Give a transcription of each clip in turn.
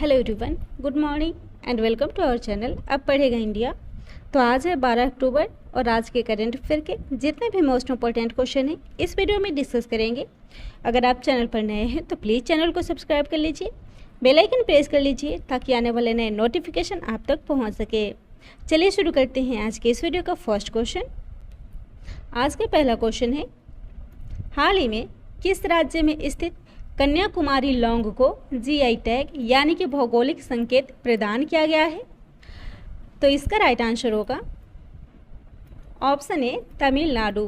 Hello everyone, good morning and welcome to our channel अब पढ़ेगा India. तो आज है 12 अक्टूबर और आज के करंट अफेयर के जितने भी मोस्ट इंपॉर्टेंट क्वेश्चन हैं इस वीडियो में डिस्कस करेंगे। अगर आप चैनल पर नए हैं तो प्लीज़ चैनल को सब्सक्राइब कर लीजिए, बेल आइकन प्रेस कर लीजिए ताकि आने वाले नए नोटिफिकेशन आप तक पहुँच सके। चलिए शुरू करते हैं आज के इस वीडियो का फर्स्ट क्वेश्चन। आज का पहला क्वेश्चन है, हाल ही में किस राज्य में स्थित कन्याकुमारी लौंग को जीआई टैग यानी कि भौगोलिक संकेत प्रदान किया गया है? तो इसका राइट आंसर होगा ऑप्शन ए तमिलनाडु।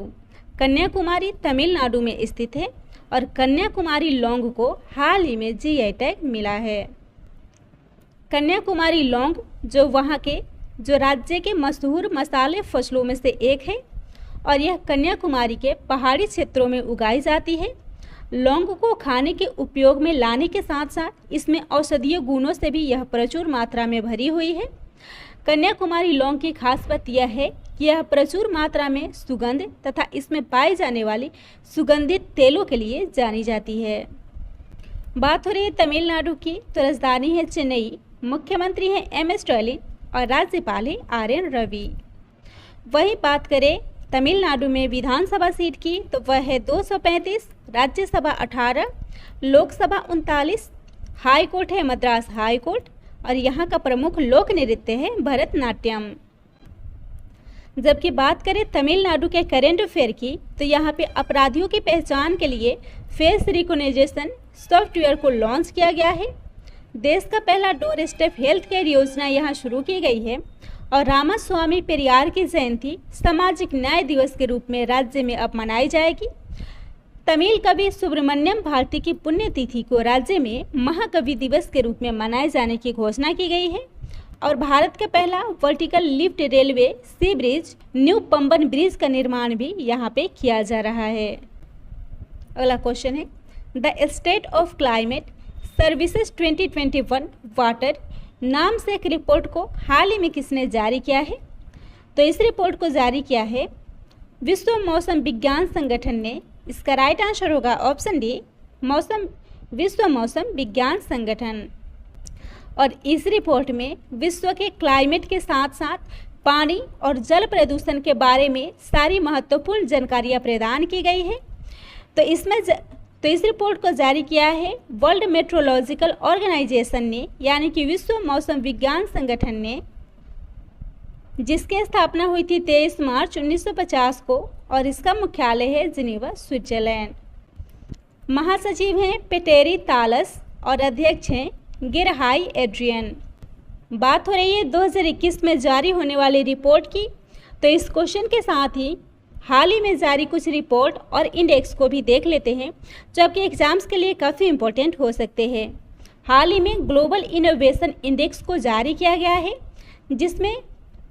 कन्याकुमारी तमिलनाडु में स्थित है और कन्याकुमारी लौंग को हाल ही में जीआई टैग मिला है। कन्याकुमारी लौंग जो राज्य के मशहूर मसाले फसलों में से एक है और यह कन्याकुमारी के पहाड़ी क्षेत्रों में उगाई जाती है। लौंग को खाने के उपयोग में लाने के साथ साथ इसमें औषधीय गुणों से भी यह प्रचुर मात्रा में भरी हुई है। कन्याकुमारी लौंग की खास बात यह है कि यह प्रचुर मात्रा में सुगंध तथा इसमें पाई जाने वाली सुगंधित तेलों के लिए जानी जाती है। बात हो रही है तमिलनाडु की, तो राजधानी है चेन्नई, मुख्यमंत्री हैं एम.एस. स्टालिन और राज्यपाल है आर.एन. रवि। वही बात करें तमिलनाडु में विधानसभा सीट की तो वह है 235, राज्यसभा 18, लोकसभा 39, हाई कोर्ट है मद्रास हाई कोर्ट और यहाँ का प्रमुख लोक नृत्य है भरतनाट्यम। जबकि बात करें तमिलनाडु के करेंट अफेयर की तो यहाँ पे अपराधियों की पहचान के लिए फेस रिकॉग्निशन सॉफ्टवेयर को लॉन्च किया गया है। देश का पहला डोर स्टेप हेल्थ केयर योजना यहाँ शुरू की गई है और रामास्वामी पेरियार की जयंती सामाजिक न्याय दिवस के रूप में राज्य में अब मनाई जाएगी। तमिल कवि सुब्रमण्यम भारती की पुण्यतिथि को राज्य में महाकवि दिवस के रूप में मनाए जाने की घोषणा की गई है और भारत का पहला वर्टिकल लिफ्ट रेलवे सी ब्रिज न्यू पंबन ब्रिज का निर्माण भी यहाँ पे किया जा रहा है। अगला क्वेश्चन है, the state of climate services 2021 water नाम से एक रिपोर्ट को हाल ही में किसने जारी किया है? तो इस रिपोर्ट को जारी किया है विश्व मौसम विज्ञान संगठन ने। इसका राइट आंसर होगा ऑप्शन डी विश्व मौसम विज्ञान संगठन। और इस रिपोर्ट में विश्व के क्लाइमेट के साथ साथ पानी और जल प्रदूषण के बारे में सारी महत्वपूर्ण जानकारियां प्रदान की गई है। तो इस रिपोर्ट को जारी किया है वर्ल्ड मेट्रोलॉजिकल ऑर्गेनाइजेशन ने यानी कि विश्व मौसम विज्ञान संगठन ने, जिसकी स्थापना हुई थी 23 मार्च 1950 को और इसका मुख्यालय है जिनेवा, स्विट्जरलैंड। महासचिव हैं पेटेरी तालस और अध्यक्ष हैं गिरहाई एड्रियन। बात हो रही है 2021 में जारी होने वाली रिपोर्ट की। तो इस क्वेश्चन के साथ ही हाल ही में जारी कुछ रिपोर्ट और इंडेक्स को भी देख लेते हैं जो आपके एग्जाम्स के लिए काफ़ी इम्पोर्टेंट हो सकते हैं। हाल ही में ग्लोबल इनोवेशन इंडेक्स को जारी किया गया है जिसमें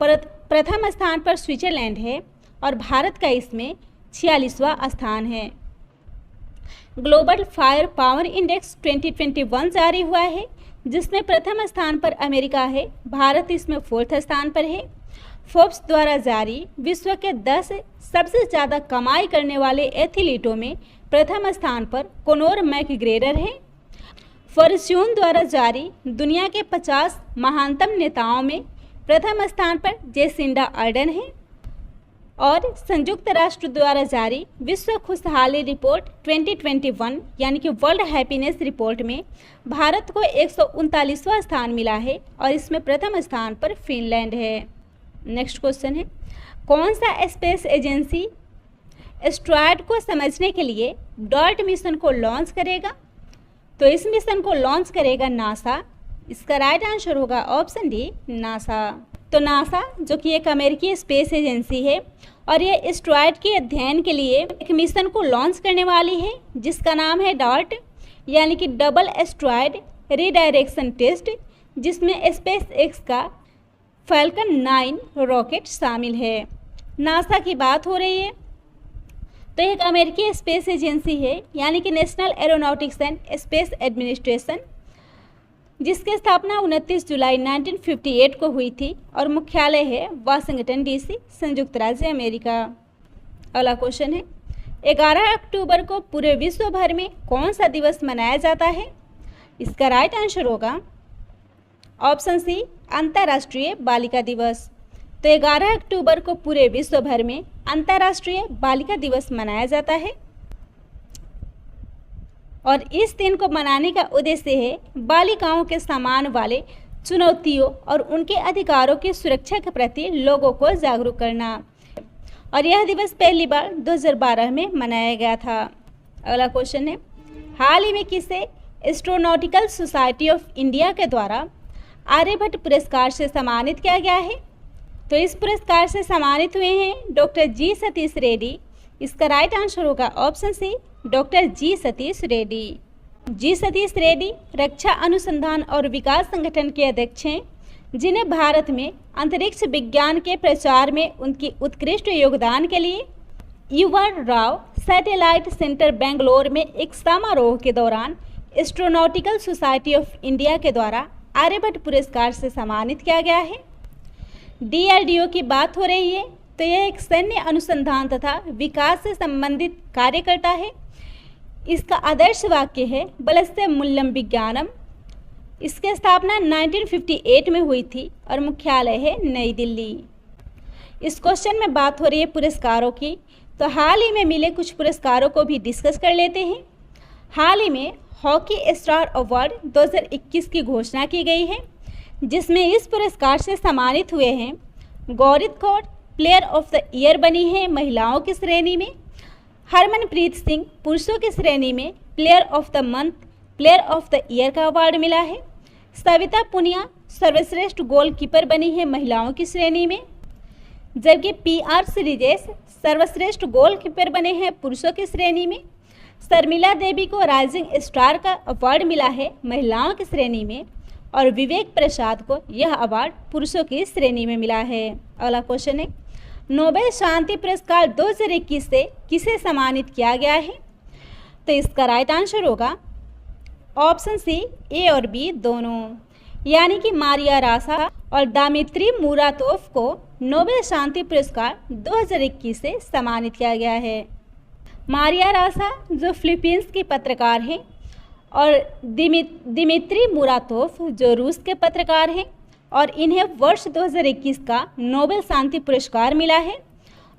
प्रथम स्थान पर स्विट्जरलैंड है और भारत का इसमें 46वां स्थान है। ग्लोबल फायर पावर इंडेक्स 2021 जारी हुआ है जिसमें प्रथम स्थान पर अमेरिका है, भारत इसमें 4th स्थान पर है। फोर्ब्स द्वारा जारी विश्व के 10 सबसे ज़्यादा कमाई करने वाले एथलीटों में प्रथम स्थान पर कोनोर मैकग्रेगर है। फॉर्च्यून द्वारा जारी दुनिया के 50 महानतम नेताओं में प्रथम स्थान पर जेसिंडा अर्डन है। और संयुक्त राष्ट्र द्वारा जारी विश्व खुशहाली रिपोर्ट 2021 यानी कि वर्ल्ड हैप्पीनेस रिपोर्ट में भारत को 139वां स्थान मिला है और इसमें प्रथम स्थान पर फिनलैंड है। नेक्स्ट क्वेश्चन है, कौन सा स्पेस एजेंसी एस्ट्रॉयड को समझने के लिए डॉट मिशन को लॉन्च करेगा? तो इस मिशन को लॉन्च करेगा नासा। इसका राइट आंसर होगा ऑप्शन डी नासा। तो नासा जो कि एक अमेरिकी स्पेस एजेंसी है और ये एस्ट्रॉयड के अध्ययन के लिए एक मिशन को लॉन्च करने वाली है जिसका नाम है डॉट यानी कि डबल एस्ट्रॉयड रीडायरेक्शन टेस्ट, जिसमें स्पेस एक्स का फैल्कन 9 रॉकेट शामिल है। नासा की बात हो रही है तो एक अमेरिकी स्पेस एजेंसी है यानी कि national aeronautics and space administration, जिसकी स्थापना 29 जुलाई 1958 को हुई थी और मुख्यालय है वाशिंगटन डीसी, संयुक्त राज्य अमेरिका। अगला क्वेश्चन है, 11 अक्टूबर को पूरे विश्व भर में कौन सा दिवस मनाया जाता है? इसका राइट आंसर होगा ऑप्शन सी अंतर्राष्ट्रीय बालिका दिवस। तो 11 अक्टूबर को पूरे विश्व भर में अंतर्राष्ट्रीय बालिका दिवस मनाया जाता है और इस दिन को मनाने का उद्देश्य है बालिकाओं के सम्मान वाले चुनौतियों और उनके अधिकारों की सुरक्षा के प्रति लोगों को जागरूक करना। और यह दिवस पहली बार 2012 में मनाया गया था। अगला क्वेश्चन है, हाल ही में किसे एस्ट्रोनॉटिकल सोसाइटी ऑफ इंडिया के द्वारा आर्यभट्ट पुरस्कार से सम्मानित किया गया है? तो इस पुरस्कार से सम्मानित हुए हैं डॉक्टर जी सतीश रेड्डी। इसका राइट आंसर होगा ऑप्शन सी डॉक्टर जी सतीश रेड्डी। जी सतीश रेड्डी रक्षा अनुसंधान और विकास संगठन के अध्यक्ष हैं, जिन्हें भारत में अंतरिक्ष विज्ञान के प्रचार में उनकी उत्कृष्ट योगदान के लिए युवा राव सैटेलाइट सेंटर बेंगलोर में एक समारोह के दौरान एस्ट्रोनॉटिकल सोसाइटी ऑफ इंडिया के द्वारा आर्यभट्ट पुरस्कार से सम्मानित किया गया है। DRDO की बात हो रही है तो यह एक सैन्य अनुसंधान तथा विकास से संबंधित कार्य करता है। इसका आदर्श वाक्य है बलस्य मूल्यम विज्ञानम। इसकी स्थापना 1958 में हुई थी और मुख्यालय है नई दिल्ली। इस क्वेश्चन में बात हो रही है पुरस्कारों की, तो हाल ही में मिले कुछ पुरस्कारों को भी डिस्कस कर लेते हैं। हाल ही में हॉकी स्टार अवार्ड 2021 की घोषणा की गई है, जिसमें इस पुरस्कार से सम्मानित हुए हैं गौरित Kaur player of the year बनी है महिलाओं की श्रेणी में, हरमनप्रीत सिंह पुरुषों की श्रेणी में player of the month player of the year का अवार्ड मिला है, सविता पुनिया सर्वश्रेष्ठ गोलकीपर बनी है महिलाओं की श्रेणी में, जबकि PR श्रीजेश सर्वश्रेष्ठ गोलकीपर बने हैं पुरुषों की श्रेणी में, शर्मिला देवी को राइजिंग स्टार का अवार्ड मिला है महिलाओं की श्रेणी में और विवेक प्रसाद को यह अवार्ड पुरुषों की श्रेणी में मिला है। अगला क्वेश्चन है, नोबेल शांति पुरस्कार 2021 से किसे सम्मानित किया गया है? तो इसका राइट आंसर होगा ऑप्शन सी ए और बी दोनों, यानी कि मारिया रासा और दामित्री मुरातोव को नोबेल शांति पुरस्कार 2021 से सम्मानित किया गया है। मारिया रासा जो फिलीपींस की पत्रकार हैं और दिमित्री मुरातोव जो रूस के पत्रकार हैं और इन्हें वर्ष 2021 का नोबेल शांति पुरस्कार मिला है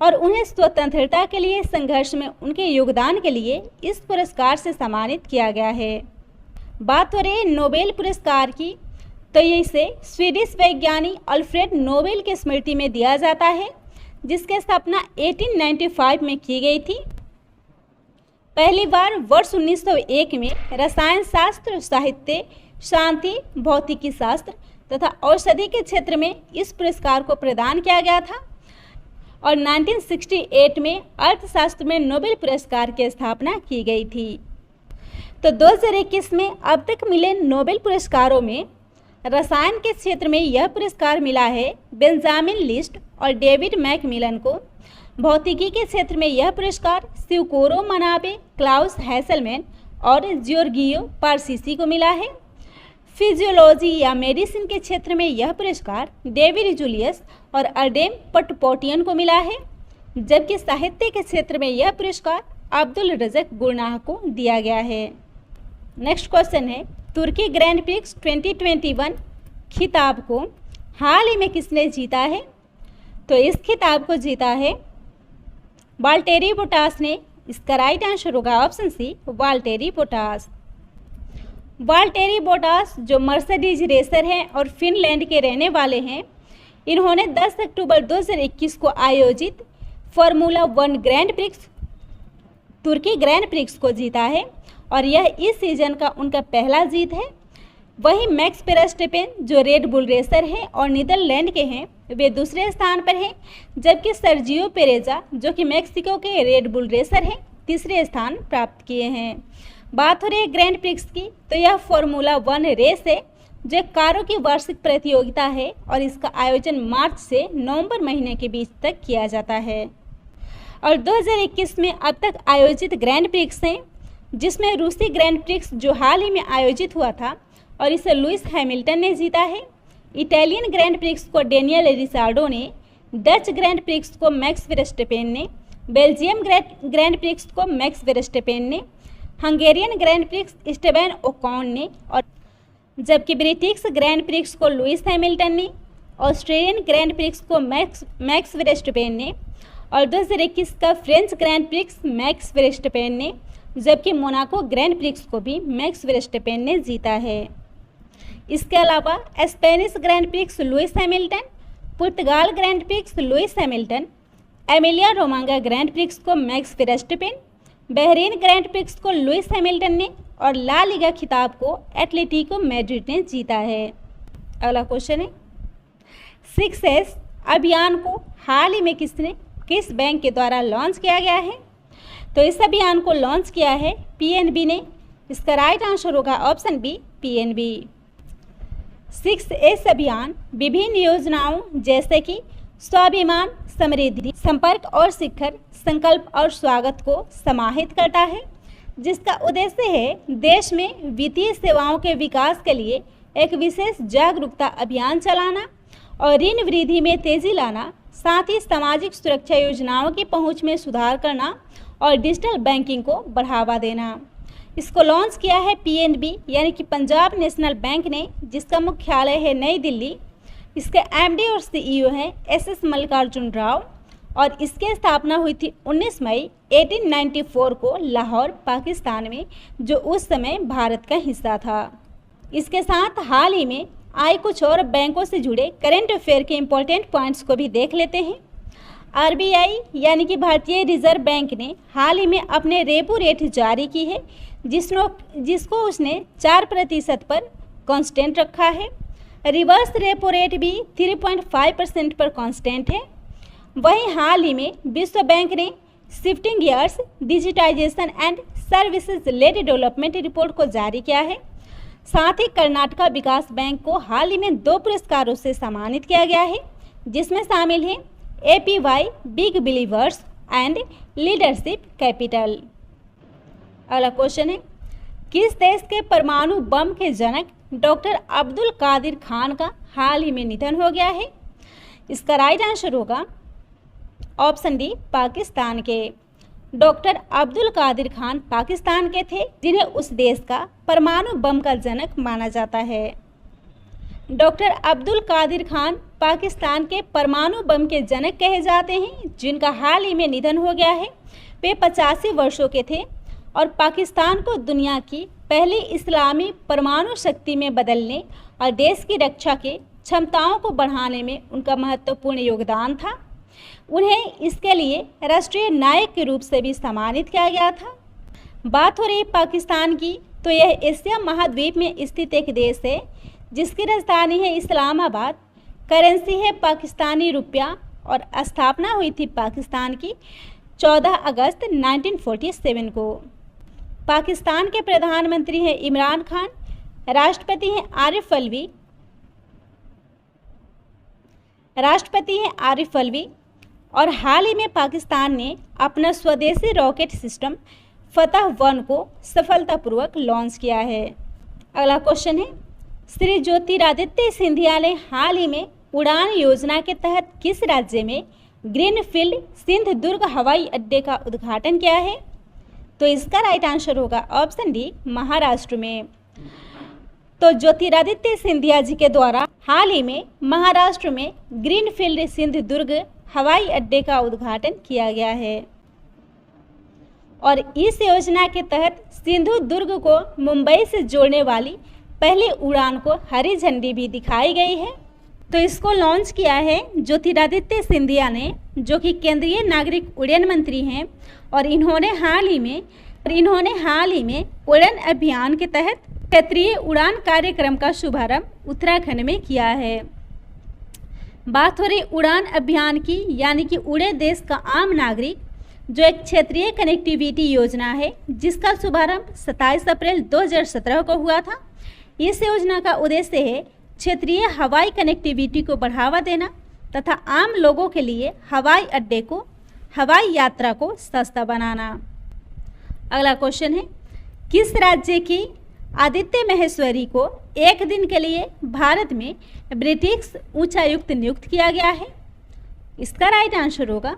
और उन्हें स्वतंत्रता के लिए संघर्ष में उनके योगदान के लिए इस पुरस्कार से सम्मानित किया गया है। बात हो रही है नोबेल पुरस्कार की, तो ये इसे स्वीडिश वैज्ञानिक अल्फ्रेड नोबेल की स्मृति में दिया जाता है, जिसकी स्थापना 1895 में की गई थी। पहली बार वर्ष 1901 में रसायन शास्त्र, साहित्य, शांति, भौतिकी शास्त्र तथा औषधि के क्षेत्र में इस पुरस्कार को प्रदान किया गया था और 1968 में अर्थशास्त्र में नोबेल पुरस्कार की स्थापना की गई थी। तो 2021 में अब तक मिले नोबेल पुरस्कारों में रसायन के क्षेत्र में यह पुरस्कार मिला है बेंजामिन लिस्ट और डेविड मैकमिलन को। भौतिकी के क्षेत्र में यह पुरस्कार सिवकोरो मनाबे, क्लाउस हैसलमैन और जियोर्गियो पारसीसी को मिला है। फिजियोलॉजी या मेडिसिन के क्षेत्र में यह पुरस्कार डेविड जूलियस और अडेम पटपोटियन को मिला है, जबकि साहित्य के क्षेत्र में यह पुरस्कार अब्दुल रज़क गुरनाह को दिया गया है। नेक्स्ट क्वेश्चन है, तुर्की ग्रैंड प्रिक्स 2021 खिताब को हाल ही में किसने जीता है? तो इस खिताब को जीता है वाल्टेरी बोटास ने। इसका राइट आंसर होगा option C Valtteri Bottas. Valtteri Bottas जो मर्सिडीज रेसर हैं और फिनलैंड के रहने वाले हैं, इन्होंने 10 अक्टूबर 2021 को आयोजित फार्मूला 1 ग्रैंड प्रिक्स तुर्की ग्रैंड प्रिक्स को जीता है और यह इस सीजन का उनका पहला जीत है। वहीं मैक्स वर्स्टैपेन जो रेड बुल रेसर हैं और नीदरलैंड के हैं, वे दूसरे स्थान पर हैं, जबकि सर्जियो पेरेजा जो कि मैक्सिको के रेड बुल रेसर हैं, तीसरे स्थान प्राप्त किए हैं। बात हो रही है ग्रैंड प्रिक्स की, तो यह फार्मूला 1 रेस है जो कारों की वार्षिक प्रतियोगिता है और इसका आयोजन मार्च से नवंबर महीने के बीच तक किया जाता है। और 2021 में अब तक आयोजित ग्रैंड प्रिक्स हैं, जिसमें रूसी ग्रैंड प्रिक्स जो हाल ही में आयोजित हुआ था और इसे लुइस हैमिल्टन ने जीता है। इटालियन ग्रैंड प्रिक्स को डेनियल रिचार्डो ने, डच ग्रैंड प्रिक्स को मैक्स वर्स्टैपेन ने, बेल्जियम ग्रैंड प्रिक्स को मैक्स वर्स्टैपेन ने, हंगेरियन ग्रैंड प्रिक्स स्टेबन ओकॉन ने जबकि ब्रिटिश ग्रैंड प्रिक्स को लुइस हैमिल्टन ने, ऑस्ट्रेलियन ग्रैंड प्रिक्स को मैक्स वर्स्टैपेन ने और 2021 का French grand prix max Verstappen ने, जबकि मोनाको ग्रैंड प्रिक्स को भी मैक्स वर्स्टैपेन ने जीता है। इसके अलावा Spanish Grand Prix Lewis Hamilton, पुर्तगाल Grand Prix Lewis Hamilton, Emilia Romagna Grand Prix को Max Verstappen, Bahrain Grand Prix को लुइस हैमिल्टन ने और ला लीगा खिताब को एटलेटिको मैड्रिड ने जीता है। अगला क्वेश्चन है 6S अभियान को हाल ही में किस बैंक के द्वारा लॉन्च किया गया है? तो इस अभियान को लॉन्च किया है PNB ने। इसका राइट आंसर होगा ऑप्शन बी PNB। 6S अभियान विभिन्न योजनाओं जैसे कि स्वाभिमान, समृद्धि, संपर्क और शिखर, संकल्प और स्वागत को समाहित करता है, जिसका उद्देश्य है देश में वित्तीय सेवाओं के विकास के लिए एक विशेष जागरूकता अभियान चलाना और ऋण वृद्धि में तेजी लाना, साथ ही सामाजिक सुरक्षा योजनाओं की पहुंच में सुधार करना और डिजिटल बैंकिंग को बढ़ावा देना। इसको लॉन्च किया है PNB यानी कि पंजाब नेशनल बैंक ने, जिसका मुख्यालय है नई दिल्ली। इसके MD और CEO हैं SS मल्लिकार्जुन राव और इसकी स्थापना हुई थी 19 मई 1894 को लाहौर, पाकिस्तान में, जो उस समय भारत का हिस्सा था। इसके साथ हाल ही में आए कुछ और बैंकों से जुड़े करंट अफेयर के इम्पोर्टेंट पॉइंट्स को भी देख लेते हैं। RBI यानी कि भारतीय रिजर्व बैंक ने हाल ही में अपने रेपो रेट जारी की है, जिसको उसने 4% पर कांस्टेंट रखा है। रिवर्स रेपो रेट भी 3.5% पर कांस्टेंट है। वहीं हाल ही में विश्व बैंक ने shifting gears, digitization and services led development report को जारी किया है। साथ ही कर्नाटका विकास बैंक को हाल ही में 2 पुरस्कारों से सम्मानित किया गया है, जिसमें शामिल हैं APY big believers and leadership capital. अगला क्वेश्चन है किस देश के परमाणु बम के जनक डॉक्टर अब्दुल कादिर खान का हाल ही में निधन हो गया है? इसका राइट आंसर होगा ऑप्शन डी पाकिस्तान के। डॉक्टर अब्दुल कादिर खान पाकिस्तान के थे, जिन्हें उस देश का परमाणु बम का जनक माना जाता है। डॉक्टर अब्दुल कादिर खान पाकिस्तान के परमाणु बम के जनक कहे जाते हैं, जिनका हाल ही में निधन हो गया है। वे 85 वर्षों के थे और पाकिस्तान को दुनिया की पहली इस्लामी परमाणु शक्ति में बदलने और देश की रक्षा के क्षमताओं को बढ़ाने में उनका महत्वपूर्ण योगदान था। उन्हें इसके लिए राष्ट्रीय नायक के रूप से भी सम्मानित किया गया था। बात हो रही पाकिस्तान की, तो यह एशिया महाद्वीप में स्थित एक देश है, जिसकी राजधानी है इस्लामाबाद। करेंसी है पाकिस्तानी रुपया और स्थापना हुई थी पाकिस्तान की 14 अगस्त 1947 को। पाकिस्तान के प्रधानमंत्री हैं इमरान खान, राष्ट्रपति हैं आरिफ अलवी और हाल ही में पाकिस्तान ने अपना स्वदेशी रॉकेट सिस्टम फतह 1 को सफलतापूर्वक लॉन्च किया है। अगला क्वेश्चन है श्री ज्योतिरादित्य सिंधिया ने हाल ही में उड़ान योजना के तहत किस राज्य में ग्रीनफील्ड सिंधुदुर्ग हवाई अड्डे का उद्घाटन किया है? तो इसका राइट आंसर होगा ऑप्शन डी महाराष्ट्र में। तो ज्योतिरादित्य सिंधिया जी के द्वारा हाल ही में महाराष्ट्र में ग्रीनफील्ड सिंधुदुर्ग हवाई अड्डे का उद्घाटन किया गया है और इस योजना के तहत सिंधुदुर्ग को मुंबई से जोड़ने वाली पहली उड़ान को हरी झंडी भी दिखाई गई है। तो इसको लॉन्च किया है ज्योतिरादित्य सिंधिया ने, जो कि केंद्रीय नागरिक उड्डयन मंत्री हैं और इन्होंने हाल ही में उड़ान अभियान के तहत क्षेत्रीय उड़ान कार्यक्रम का शुभारंभ उत्तराखंड में किया है। बात हो रही उड़ान अभियान की, यानी कि उड़े देश का आम नागरिक, जो एक क्षेत्रीय कनेक्टिविटी योजना है, जिसका शुभारंभ 27 अप्रैल 2017 को हुआ था। इस योजना का उद्देश्य है क्षेत्रीय हवाई कनेक्टिविटी को बढ़ावा देना तथा आम लोगों के लिए हवाई यात्रा को सस्ता बनाना। अगला क्वेश्चन है किस राज्य की आदित्य महेश्वरी को एक दिन के लिए भारत में ब्रिटिश उच्चायुक्त नियुक्त किया गया है? इसका राइट आंसर होगा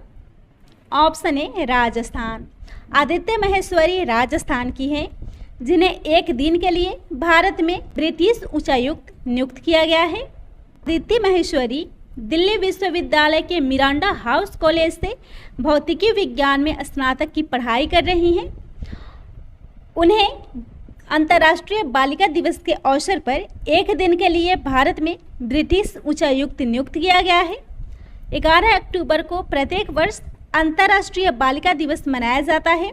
ऑप्शन ए राजस्थान। आदित्य महेश्वरी राजस्थान की हैं, जिन्हें एक दिन के लिए भारत में ब्रिटिश उच्चायुक्त नियुक्त किया गया है। अदिति माहेश्वरी दिल्ली विश्वविद्यालय के मिरांडा हाउस कॉलेज से भौतिकी विज्ञान में स्नातक की पढ़ाई कर रही हैं। उन्हें अंतर्राष्ट्रीय बालिका दिवस के अवसर पर एक दिन के लिए भारत में ब्रिटिश उच्चायुक्त नियुक्त किया गया है। 11 अक्टूबर को प्रत्येक वर्ष अंतर्राष्ट्रीय बालिका दिवस मनाया जाता है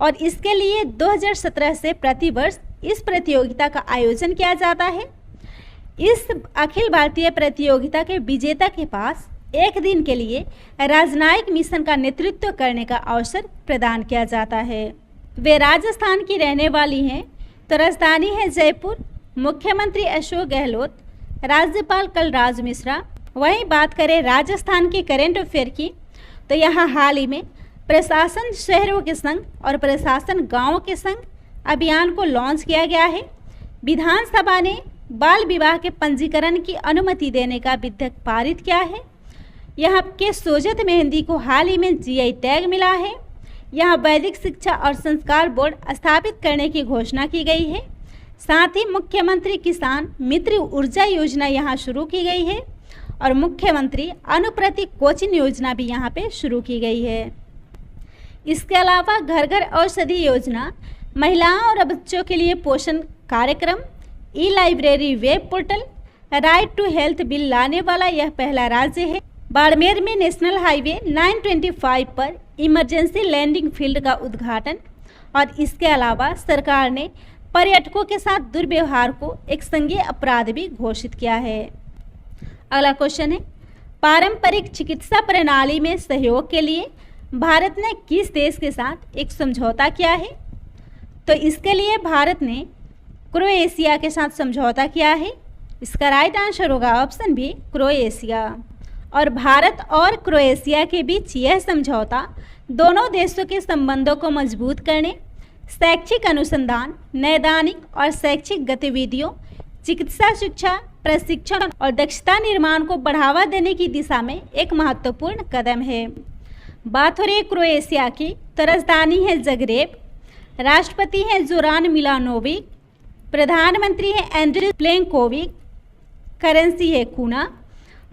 और इसके लिए 2017 से प्रतिवर्ष इस प्रतियोगिता का आयोजन किया जाता है। इस अखिल भारतीय प्रतियोगिता के विजेता के पास एक दिन के लिए राजनयिक मिशन का नेतृत्व करने का अवसर प्रदान किया जाता है। वे राजस्थान की रहने वाली हैं, तो राजधानी है जयपुर। मुख्यमंत्री अशोक गहलोत, राज्यपाल कलराज मिश्रा। वहीं बात करें राजस्थान के करंट अफेयर की, तो यहाँ हाल ही में प्रशासन शहरों के संग और प्रशासन गांवों के संग अभियान को लॉन्च किया गया है। विधानसभा ने बाल विवाह के पंजीकरण की अनुमति देने का विधेयक पारित किया है। यहाँ के सोजत मेहंदी को हाल ही में जीआई टैग मिला है। यहाँ वैदिक शिक्षा और संस्कार बोर्ड स्थापित करने की घोषणा की गई है। साथ ही मुख्यमंत्री किसान मित्र ऊर्जा योजना यहाँ शुरू की गई है और मुख्यमंत्री अनुप्रति कोचिंग योजना भी यहाँ पे शुरू की गई है। इसके अलावा घर घर औषधि योजना, महिलाओं और बच्चों के लिए पोषण कार्यक्रम, e library web portal, right to health bill लाने वाला यह पहला राज्य है। बाड़मेर में नेशनल हाईवे 925 पर इमरजेंसी लैंडिंग फील्ड का उद्घाटन और इसके अलावा सरकार ने पर्यटकों के साथ दुर्व्यवहार को एक संज्ञेय अपराध भी घोषित किया है। अगला क्वेश्चन है, पारंपरिक चिकित्सा प्रणाली में सहयोग के लिए भारत ने किस देश के साथ एक समझौता किया है? तो इसके लिए भारत ने क्रोएशिया के साथ समझौता किया है। इसका राइट आंसर होगा ऑप्शन बी, क्रोएशिया। और भारत और क्रोएशिया के बीच यह समझौता दोनों देशों के संबंधों को मजबूत करने, शैक्षिक अनुसंधान, नैदानिक और शैक्षिक गतिविधियों, चिकित्सा शिक्षा, प्रशिक्षण और दक्षता निर्माण को बढ़ावा देने की दिशा में एक महत्वपूर्ण कदम है। बात हो रही है क्रोएशिया की, तो राजधानी है जगरेब, राष्ट्रपति हैं जोरान मिलानोविक, प्रधानमंत्री हैं एंड्री प्लेनकोविक, करेंसी है खूना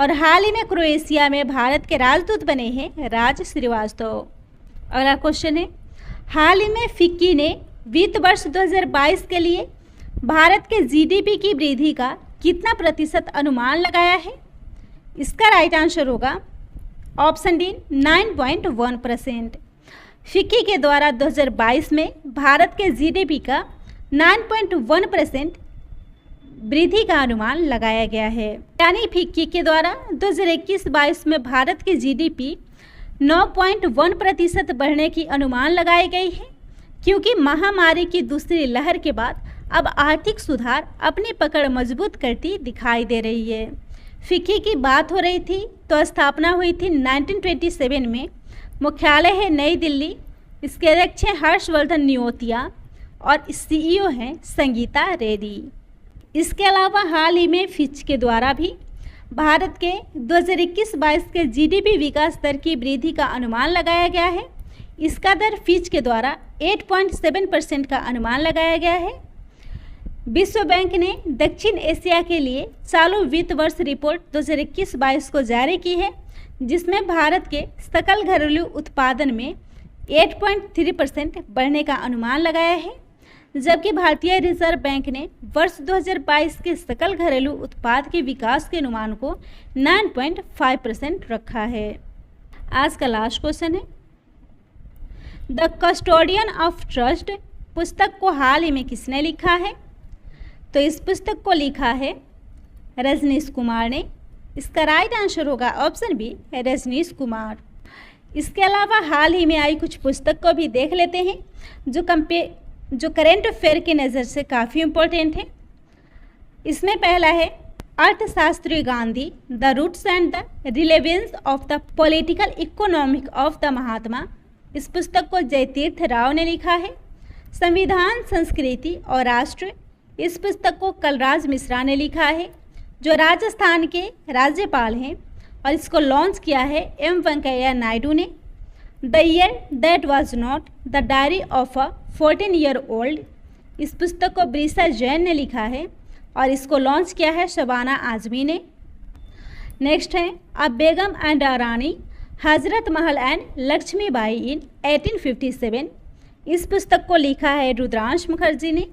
और हाल ही में क्रोएशिया में भारत के राजदूत बने हैं राज श्रीवास्तव। अगला क्वेश्चन है, हाल ही में फिक्की ने वित्त वर्ष 2022 के लिए भारत के जीडीपी की वृद्धि का कितना प्रतिशत अनुमान लगाया है? इसका राइट आंसर होगा ऑप्शन डी, 9.1%। फिक्की के द्वारा 2022 में भारत के जीडीपी का 9.1% वृद्धि का अनुमान लगाया गया है। यानी फिक्की के द्वारा 2021-22 में भारत की जीडीपी 9.1% बढ़ने की अनुमान लगाई गई है, क्योंकि महामारी की दूसरी लहर के बाद अब आर्थिक सुधार अपनी पकड़ मजबूत करती दिखाई दे रही है। फिक्की की बात हो रही थी तो स्थापना हुई थी 1927 में। मुख्यालय है नई दिल्ली। इसके अध्यक्ष हैं हर्षवर्धन नियोतिया और सीईओ हैं संगीता रेड्डी। इसके अलावा हाल ही में फिच के द्वारा भी भारत के 2021-22 के जीडीपी विकास दर की वृद्धि का अनुमान लगाया गया है। इसका दर फिच के द्वारा 8.7% का अनुमान लगाया गया है। विश्व बैंक ने दक्षिण एशिया के लिए चालू वित्त वर्ष रिपोर्ट 2021-22 को जारी की है, जिसमें भारत के सकल घरेलू उत्पादन में 8.3% बढ़ने का अनुमान लगाया है, जबकि भारतीय रिजर्व बैंक ने वर्ष 2022 के सकल घरेलू उत्पाद के विकास के अनुमान को 9.5% रखा है। आज का लास्ट क्वेश्चन है, द कस्टोडियन ऑफ ट्रस्ट पुस्तक को हाल ही में किसने लिखा है? तो इस पुस्तक को लिखा है रजनीश कुमार ने। इसका राइट आंसर होगा ऑप्शन बी, रजनीश कुमार। इसके अलावा हाल ही में आई कुछ पुस्तक को भी देख लेते हैं जो करेंट अफेयर की नज़र से काफ़ी इम्पोर्टेंट है। इसमें पहला है अर्थशास्त्री Gandhi, the roots and the relevance of the political economic of the Mahatma. इस पुस्तक को जयतीर्थ राव ने लिखा है। संविधान, संस्कृति और राष्ट्र, इस पुस्तक को कलराज मिश्रा ने लिखा है, जो राजस्थान के राज्यपाल हैं, और इसको लॉन्च किया है एम वेंकैया नायडू ने। The year that was not, the diary of a 14-year-old, इस पुस्तक को ब्रिसा जैन ने लिखा है और इसको लॉन्च किया है शबाना आजमी ने। नेक्स्ट है अ बेगम and a Rani, Hazrat Mahal and Lakshmibai इन 1857। इस पुस्तक को लिखा है रुद्रांश मुखर्जी ने।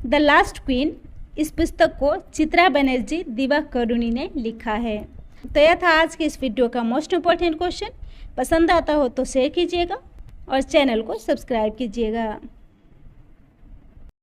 द लास्ट क्वीन, इस पुस्तक को चित्रा बनर्जी दिवाकरुणी ने लिखा है। तो यह था आज के इस वीडियो का मोस्ट इम्पॉर्टेंट क्वेश्चन। पसंद आता हो तो शेयर कीजिएगा और चैनल को सब्सक्राइब कीजिएगा।